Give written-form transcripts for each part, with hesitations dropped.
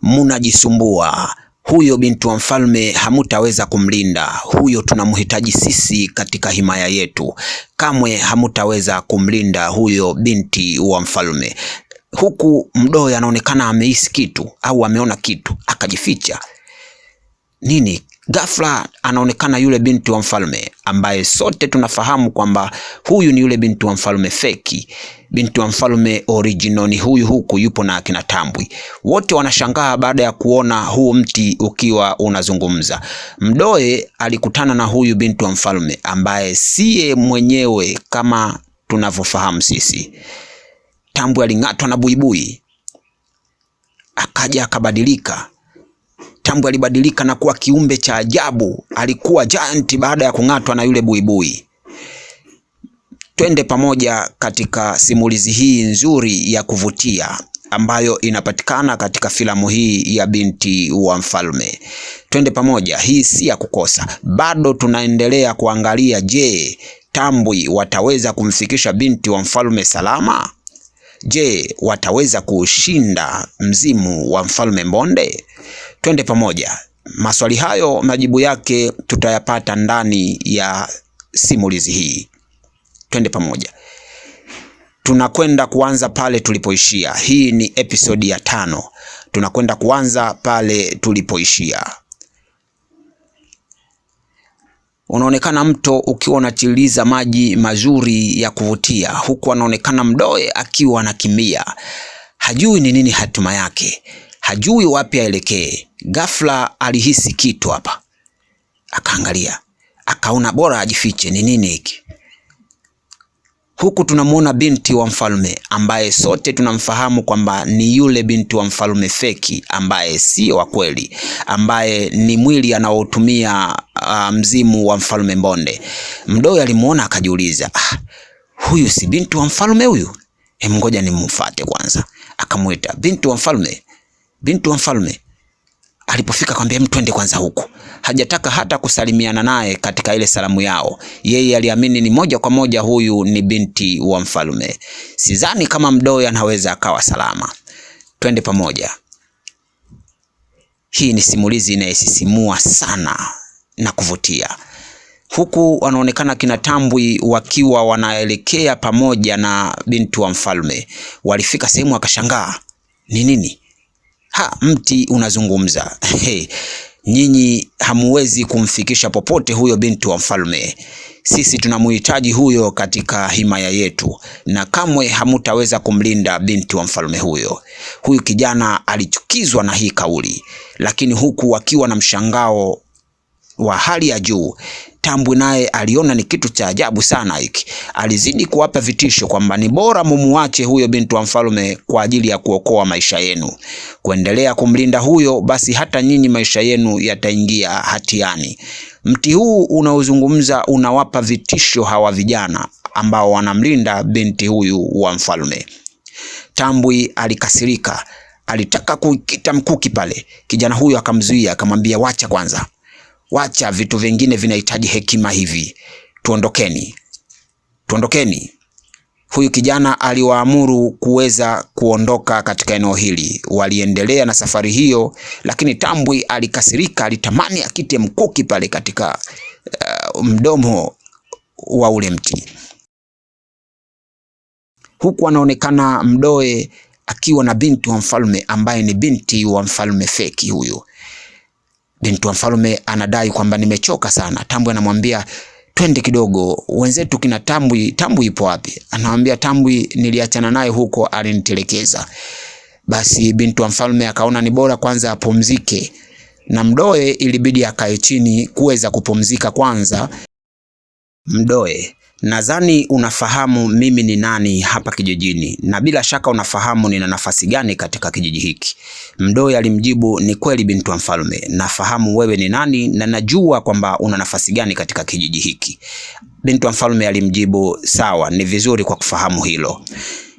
munajisumbua. Huyo binti wa mfalme hamutaweza kumlinda. Huyo tunamhitaji sisi katika himaya yetu. Kamwe hamutaweza kumlinda huyo binti wa mfalme. Huku Mdoe anaonekana amehisi kitu au ameona kitu, akajificha. Nini? Ghafla anaonekana yule binti wa mfalme ambaye sote tunafahamu kwamba huyu ni yule binti wa mfalme feki. Binti wa mfalme original ni huyu, huku yupo na akina Tambwi. Wote wanashangaa baada ya kuona huu mti ukiwa unazungumza. Mdoe alikutana na huyu binti wa mfalme ambaye siye mwenyewe kama tunavyofahamu sisi. Tambwi aling'atwa na buibui, akaja akabadilika. Tambwi alibadilika na kuwa kiumbe cha ajabu. Alikuwa giant baada ya kung'atwa na yule buibui. Twende pamoja katika simulizi hii nzuri ya kuvutia ambayo inapatikana katika filamu hii ya Binti wa Mfalme. Twende pamoja, hii si ya kukosa. Bado tunaendelea kuangalia, je, Tambwi wataweza kumfikisha binti wa mfalme salama? Je, wataweza kushinda mzimu wa mfalme Mbonde? Twende pamoja. Maswali hayo majibu yake tutayapata ndani ya simulizi hii. Twende pamoja. Tunakwenda kuanza pale tulipoishia. Hii ni episodi ya 5. Tunakwenda kuanza pale tulipoishia. Unaonekana mto ukiwa unachiliza maji mazuri ya kuvutia, huku anaonekana Mdoe akiwa anakimbia. Hajui ni nini hatima yake, hajui wapi aelekee. Ghafla alihisi kitu hapa, akaangalia, akaona bora ajifiche. Ni nini hiki? Huku tunamuona binti wa mfalme ambaye sote tunamfahamu kwamba ni yule binti wa mfalme feki, ambaye sio wa kweli, ambaye ni mwili anaotumia mzimu wa mfalme Mbonde. Mdoe alimuona akajiuliza, huyu si binti wa mfalme huyu? Ngoja nimfuate kwanza. Akamwita, binti wa mfalme, binti wa mfalme. Alipofika akamwambia, twende kwanza huku. Hajataka hata kusalimiana naye katika ile salamu yao. Yeye aliamini ni moja kwa moja huyu ni binti wa mfalme. Sidhani kama Mdoe anaweza akawa salama. Twende pamoja. Hii ni simulizi inayosisimua sana na kuvutia. Huku wanaonekana kina Tambwi wakiwa wanaelekea pamoja na binti wa mfalme. Walifika sehemu akashangaa, ni nini? Mti unazungumza. Nyinyi hamuwezi kumfikisha popote huyo binti wa mfalme. Sisi tunamhitaji huyo katika himaya yetu, na kamwe hamutaweza kumlinda binti wa mfalme huyo. Huyu kijana alichukizwa na hii kauli, lakini huku wakiwa na mshangao wa hali ya juu. Tambwi naye aliona ni kitu cha ajabu sana hiki. Alizidi kuwapa vitisho kwamba ni bora mumuache huyo binti wa mfalme kwa ajili ya kuokoa maisha yenu. Kuendelea kumlinda huyo, basi hata nyinyi maisha yenu yataingia hatiani. Mti huu unaozungumza unawapa vitisho hawa vijana ambao wanamlinda binti huyu wa mfalme. Tambwi alikasirika, alitaka kukita mkuki pale. Kijana huyu akamzuia, akamwambia, wacha kwanza. Wacha, vitu vingine vinahitaji hekima hivi. Tuondokeni. Tuondokeni. Huyu kijana aliwaamuru kuweza kuondoka katika eneo hili. Waliendelea na safari hiyo, lakini Tambwi alikasirika, alitamani akite mkuki pale katika mdomo wa ule mti. Huku anaonekana Mdoe akiwa na binti wa mfalme ambaye ni binti wa mfalme feki huyu. Binti wa mfalme anadai kwamba nimechoka sana. Tambwi anamwambia, twende kidogo, wenzetu kina Tambwi. Tambwi ipo wapi? Anamwambia, Tambwi niliachana naye huko, alinitelekeza. Basi binti wa mfalme akaona ni bora kwanza apumzike, na Mdoe ilibidi akae chini kuweza kupumzika kwanza. Mdoe, nadhani unafahamu mimi ni nani hapa kijijini, na bila shaka unafahamu nina nafasi gani katika kijiji hiki. Mdoe alimjibu, ni kweli binti wa mfalme, nafahamu wewe ni nani na najua kwamba una nafasi gani katika kijiji hiki. Binti wa mfalme alimjibu, sawa, ni vizuri kwa kufahamu hilo.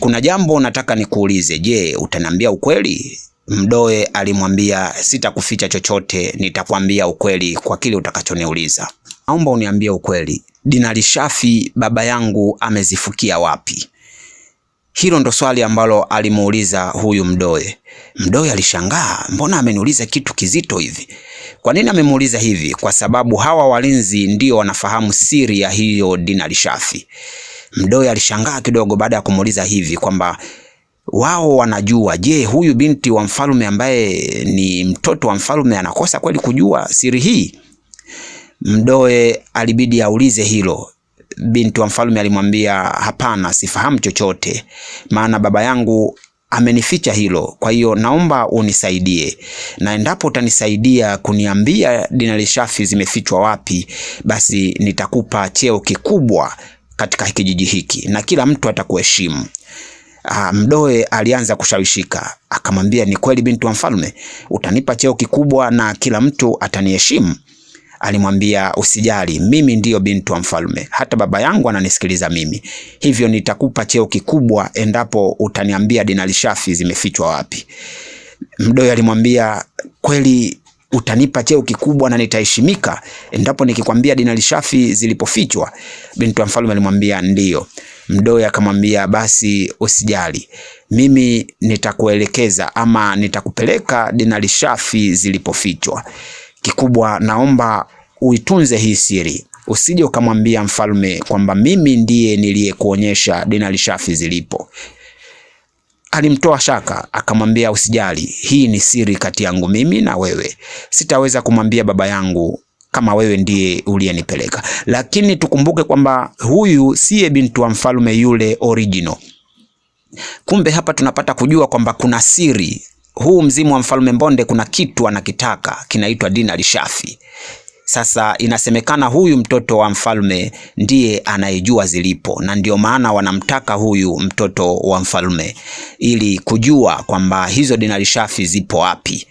Kuna jambo nataka nikuulize, je, utaniambia ukweli? Mdoe alimwambia, sitakuficha chochote, nitakwambia ukweli kwa kile utakachoniuliza. Naomba uniambie ukweli. Dinari Shafi baba yangu amezifukia wapi? Hilo ndo swali ambalo alimuuliza huyu Mdoe. Mdoe alishangaa, mbona ameniuliza kitu kizito hivi? Kwa nini amemuuliza hivi? Kwa sababu hawa walinzi ndio wanafahamu siri ya hiyo dinari shafi. Mdoe alishangaa kidogo baada ya kumuuliza hivi kwamba wao wanajua. Je, huyu binti wa mfalme ambaye ni mtoto wa mfalme anakosa kweli kujua siri hii? Mdoe alibidi aulize hilo. Binti wa mfalme alimwambia, hapana, sifahamu chochote, maana baba yangu amenificha hilo. Kwa hiyo naomba unisaidie, na endapo utanisaidia kuniambia dinari shafi zimefichwa wapi, basi nitakupa cheo kikubwa katika kijiji hiki na kila mtu atakuheshimu. Mdoe alianza kushawishika, akamwambia, ni kweli binti wa mfalme, utanipa cheo kikubwa na kila mtu ataniheshimu? Alimwambia, usijali, mimi ndiyo binti wa mfalme, hata baba yangu ananisikiliza mimi, hivyo nitakupa cheo kikubwa endapo utaniambia dinari shafi zimefichwa wapi. Mdoe alimwambia, kweli utanipa cheo kikubwa na nitaheshimika endapo nikikwambia dinari shafi zilipofichwa? Binti wa mfalme alimwambia, ndiyo. Mdoe akamwambia, basi usijali, mimi nitakuelekeza ama nitakupeleka dinari shafi zilipofichwa. Kikubwa naomba uitunze hii siri, usije ukamwambia mfalme kwamba mimi ndiye niliyekuonyesha dinari shafi zilipo. Alimtoa shaka, akamwambia, usijali, hii ni siri kati yangu mimi na wewe, sitaweza kumwambia baba yangu kama wewe ndiye uliyenipeleka. Lakini tukumbuke kwamba huyu siye binti wa mfalme yule original. Kumbe hapa tunapata kujua kwamba kuna siri. Huu mzimu wa mfalme Mbonde kuna kitu anakitaka kinaitwa dinari shafi. Sasa inasemekana huyu mtoto wa mfalme ndiye anayejua zilipo, na ndio maana wanamtaka huyu mtoto wa mfalme ili kujua kwamba hizo dinari shafi zipo wapi.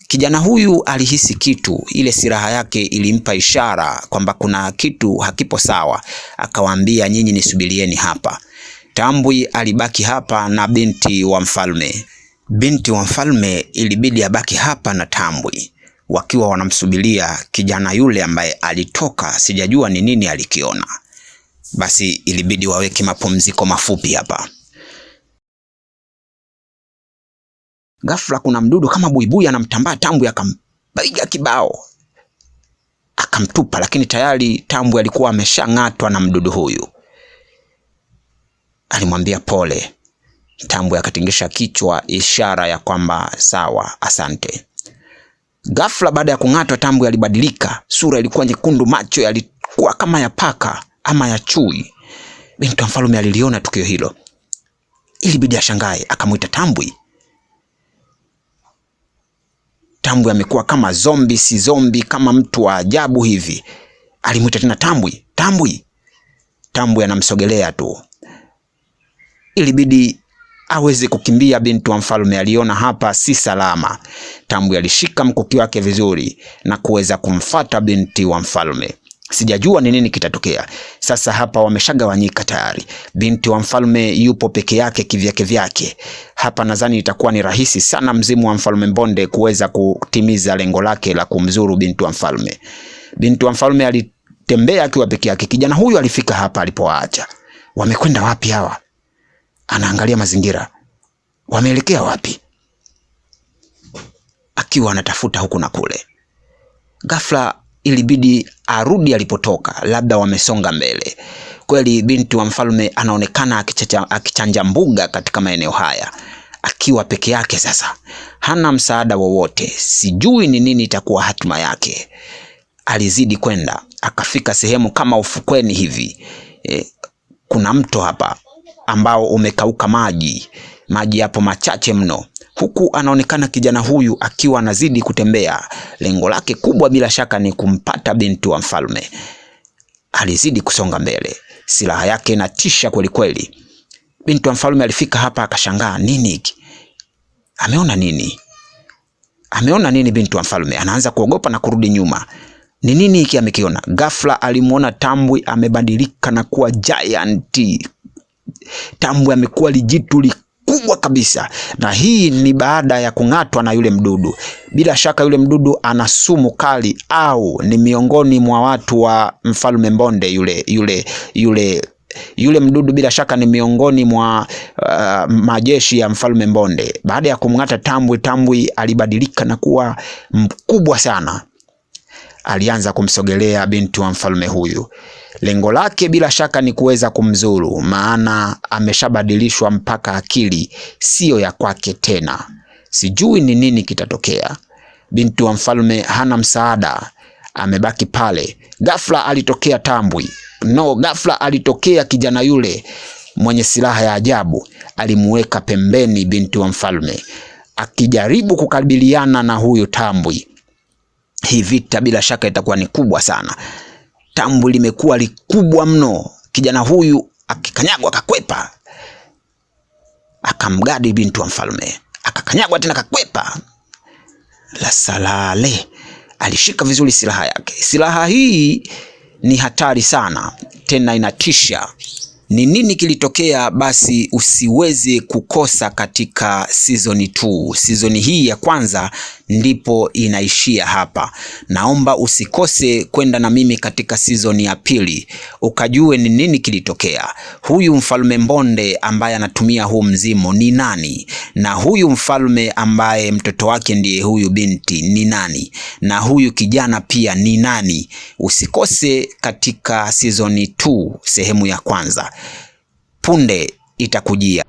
Kijana huyu alihisi kitu, ile silaha yake ilimpa ishara kwamba kuna kitu hakipo sawa. Akawaambia, nyinyi nisubirieni hapa. Tambwi alibaki hapa na binti wa mfalme. Binti wa mfalme ilibidi abaki hapa na Tambwi, wakiwa wanamsubiria kijana yule ambaye alitoka, sijajua ni nini alikiona. Basi ilibidi waweke mapumziko mafupi hapa. Ghafla kuna mdudu kama buibui anamtambaa Tambwi, akampiga kibao akamtupa, lakini tayari Tambwi alikuwa ameshang'atwa na mdudu huyu. Alimwambia pole. Tambwi akatingisha kichwa, ishara ya kwamba sawa, asante. Ghafla baada ya kung'atwa, Tambwi alibadilika, sura ilikuwa nyekundu, macho yalikuwa kama ya paka ama ya chui. Binti wa mfalme aliliona tukio hilo, ilibidi ashangae, akamuita Tambwi. Tambwi amekuwa kama zombi, si zombi, kama mtu wa ajabu hivi. Alimuita tena, Tambwi, Tambwi. Tambwi anamsogelea tu. Ilibidi aweze kukimbia. Binti wa mfalme aliona hapa si salama. Tambwi alishika mkuki wake vizuri na kuweza kumfata binti wa mfalme. Sijajua ni nini kitatokea. Sasa hapa wameshagawanyika tayari. Binti wa mfalme yupo peke yake kivyake vyake. Hapa nadhani itakuwa ni rahisi sana mzimu wa mfalme Mbonde kuweza kutimiza lengo lake la kumzuru binti wa mfalme. Binti wa mfalme alitembea akiwa peke yake. Kijana huyu alifika hapa alipowaacha. Wamekwenda wapi hawa? Anaangalia mazingira. Wameelekea wapi? Akiwa anatafuta huku na kule. Ghafla ilibidi arudi alipotoka, labda wamesonga mbele. Kweli binti wa mfalme anaonekana akichanja mbuga katika maeneo haya, akiwa peke yake. Sasa hana msaada wowote, sijui ni nini itakuwa hatima yake. Alizidi kwenda, akafika sehemu kama ufukweni hivi. Kuna mto hapa ambao umekauka maji hapo machache mno. Huku anaonekana kijana huyu akiwa anazidi kutembea. Lengo lake kubwa bila shaka ni kumpata binti wa mfalme. Alizidi kusonga mbele, silaha yake inatisha kweli kweli. Binti wa mfalme alifika hapa akashangaa, nini hiki? Ameona nini? Ameona nini binti wa mfalme? Anaanza kuogopa na kurudi nyuma. Ni nini hiki amekiona? Ghafla alimuona Tambwi amebadilika na kuwa giant. Tambwi amekuwa lijitu kubwa kabisa, na hii ni baada ya kung'atwa na yule mdudu. Bila shaka yule mdudu ana sumu kali, au ni miongoni mwa watu wa mfalme Mbonde yule Yule mdudu bila shaka ni miongoni mwa majeshi ya Mfalme Mbonde. Baada ya kumng'ata Tambwe, Tambwe alibadilika na kuwa mkubwa sana. Alianza kumsogelea binti wa mfalme huyu. Lengo lake bila shaka ni kuweza kumzuru, maana ameshabadilishwa mpaka akili siyo ya kwake tena. Sijui ni nini kitatokea. Binti wa mfalme hana msaada, amebaki pale. Ghafla alitokea Tambwe. Ghafla alitokea kijana yule mwenye silaha ya ajabu. Alimuweka pembeni binti wa mfalme, akijaribu kukabiliana na huyu Tambwe. Hii vita bila shaka itakuwa ni kubwa sana. Tambwe limekuwa likubwa mno. Kijana huyu akikanyagwa akakwepa, akamgadi binti wa mfalme, akakanyagwa tena akakwepa. La salale, alishika vizuri silaha yake. Silaha hii ni hatari sana, tena inatisha. Ni nini kilitokea? Basi usiweze kukosa katika season 2. Season hii ya kwanza ndipo inaishia hapa. Naomba usikose kwenda na mimi katika season ya pili ukajue ni nini kilitokea. Huyu Mfalme Mbonde ambaye anatumia huu mzimu ni nani? Na huyu mfalme ambaye mtoto wake ndiye huyu binti ni nani? Na huyu kijana pia ni nani? Usikose katika season 2 sehemu ya kwanza. Punde itakujia.